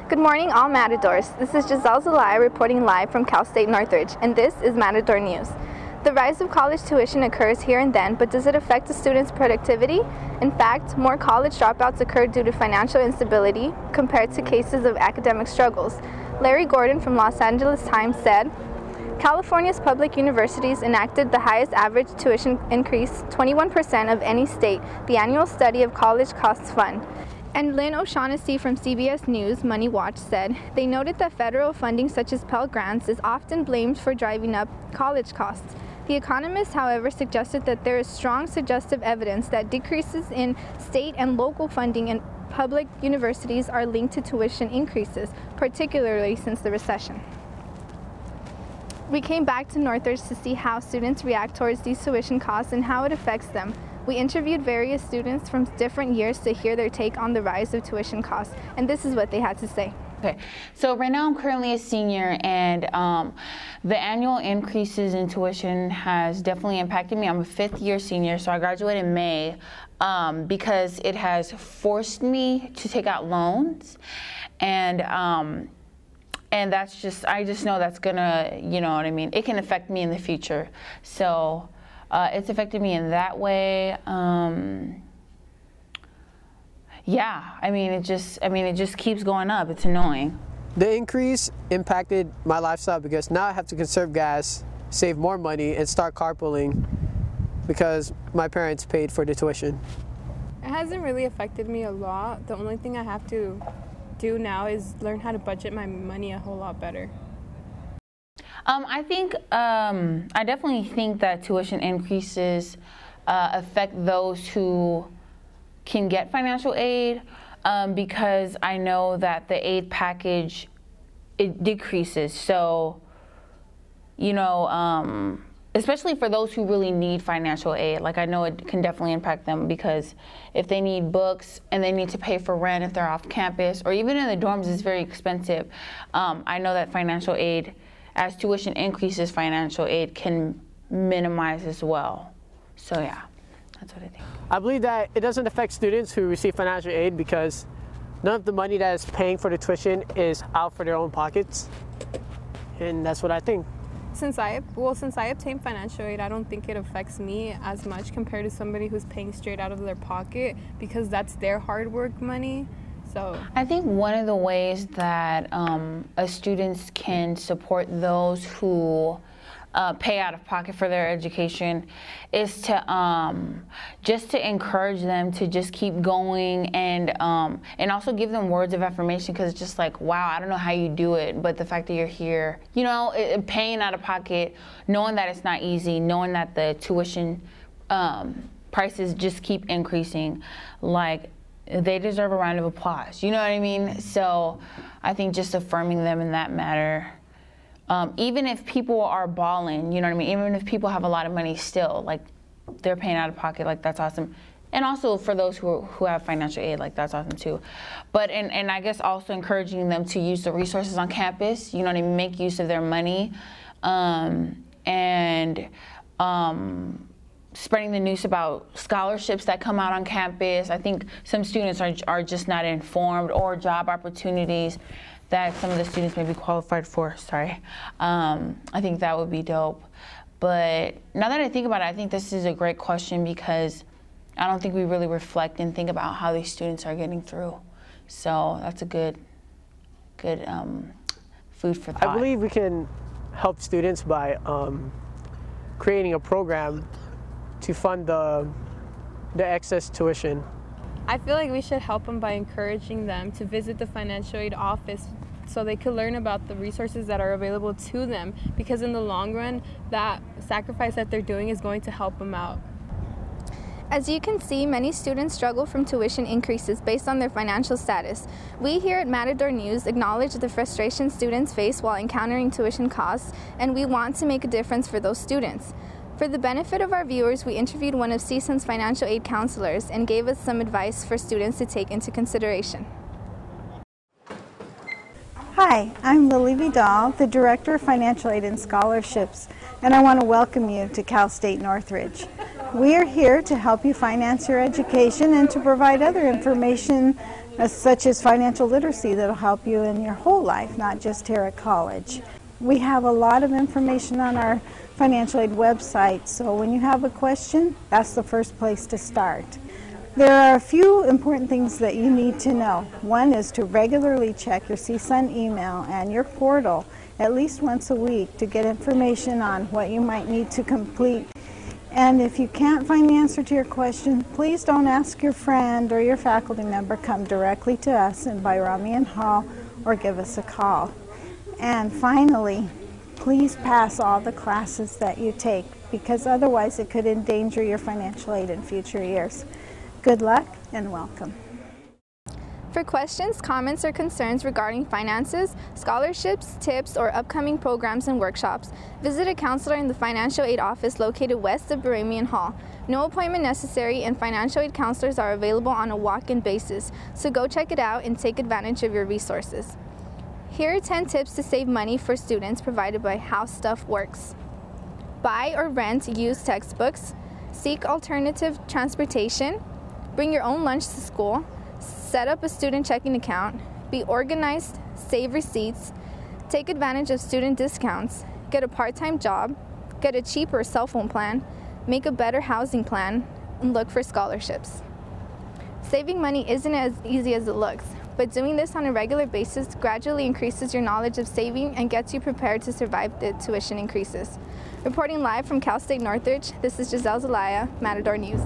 Good morning, all Matadors. This is Giselle Zelaya reporting live from Cal State Northridge, and this is Matador News. The rise of college tuition occurs here and then, but does it affect the students' productivity? In fact, more college dropouts occur due to financial instability compared to cases of academic struggles. Larry Gordon from Los Angeles Times said, California's public universities enacted the highest average tuition increase, 21% of any state, the annual study of college costs fund. And Lynn O'Shaughnessy from CBS News Money Watch said, they noted that federal funding such as Pell Grants is often blamed for driving up college costs. The Economist, however, suggested that there is strong suggestive evidence that decreases in state and local funding in public universities are linked to tuition increases, particularly since the recession. We came back to Northridge to see how students react towards these tuition costs and how it affects them. We interviewed various students from different years to hear their take on the rise of tuition costs, and this is what they had to say. Okay, so right now I'm currently a senior, and the annual increases in tuition has definitely impacted me. I'm a fifth-year senior, so I graduated in May because it has forced me to take out loans, and that's just, I just know that's gonna, you know what I mean, it can affect me in the future. So it's affected me in that way. Yeah, it just keeps going up. It's annoying. The increase impacted my lifestyle because now I have to conserve gas, save more money, and start carpooling because my parents paid for the tuition. It hasn't really affected me a lot. The only thing I have to do now is learn how to budget my money a whole lot better. I definitely think that tuition increases affect those who can get financial aid because I know that the aid package, it decreases. So, especially for those who really need financial aid, like I know it can definitely impact them because if they need books and they need to pay for rent if they're off campus, or even in the dorms, it's very expensive. I know that financial aid, as tuition increases, financial aid can minimize as well. So yeah, that's what I think. I believe that it doesn't affect students who receive financial aid because none of the money that is paying for the tuition is out for their own pockets, and that's what I think. Since I obtained financial aid, I don't think it affects me as much compared to somebody who's paying straight out of their pocket because that's their hard work money. So I think one of the ways that students can support those who pay out of pocket for their education is to just to encourage them to just keep going and also give them words of affirmation, because it's just like, wow, I don't know how you do it, but the fact that you're here, paying out of pocket, knowing that it's not easy, knowing that the tuition prices just keep increasing, like, they deserve a round of applause. You know what I mean? So I think just affirming them in that matter. Even if people are balling, you know what I mean? Even if people have a lot of money still, like they're paying out of pocket, like that's awesome. And also for those who have financial aid, like that's awesome too. But, and I guess also encouraging them to use the resources on campus, you know what I mean? Make use of their money. Spreading the news about scholarships that come out on campus. I think some students are just not informed, or job opportunities that some of the students may be qualified for. I think that would be dope. But now that I think about it, I think this is a great question because I don't think we really reflect and think about how these students are getting through. So that's a good food for thought. I believe we can help students by creating a program to fund the excess tuition. I feel like we should help them by encouraging them to visit the financial aid office so they could learn about the resources that are available to them, because in the long run, that sacrifice that they're doing is going to help them out. As you can see, many students struggle from tuition increases based on their financial status. We here at Matador News acknowledge the frustration students face while encountering tuition costs, and we want to make a difference for those students. For the benefit of our viewers, we interviewed one of CSUN's financial aid counselors and gave us some advice for students to take into consideration. Hi, I'm Lily Vidal, the Director of Financial Aid and Scholarships, and I want to welcome you to Cal State Northridge. We are here to help you finance your education and to provide other information such as financial literacy that'll help you in your whole life, not just here at college. We have a lot of information on our financial aid website, so when you have a question, that's the first place to start. There are a few important things that you need to know. One is to regularly check your CSUN email and your portal at least once a week to get information on what you might need to complete. And if you can't find the answer to your question, please don't ask your friend or your faculty member. Come directly to us in Bayramian Hall or give us a call. And finally, please pass all the classes that you take, because otherwise it could endanger your financial aid in future years. Good luck and welcome. For questions, comments, or concerns regarding finances, scholarships, tips, or upcoming programs and workshops, visit a counselor in the Financial Aid Office located west of Bayramian Hall. No appointment necessary, and financial aid counselors are available on a walk-in basis, so go check it out and take advantage of your resources. Here are 10 tips to save money for students provided by How Stuff Works. Buy or rent used textbooks, seek alternative transportation, bring your own lunch to school, set up a student checking account, be organized, save receipts, take advantage of student discounts, get a part-time job, get a cheaper cell phone plan, make a better housing plan, and look for scholarships. Saving money isn't as easy as it looks, but doing this on a regular basis gradually increases your knowledge of saving and gets you prepared to survive the tuition increases. Reporting live from Cal State Northridge, this is Giselle Zelaya, Matador News.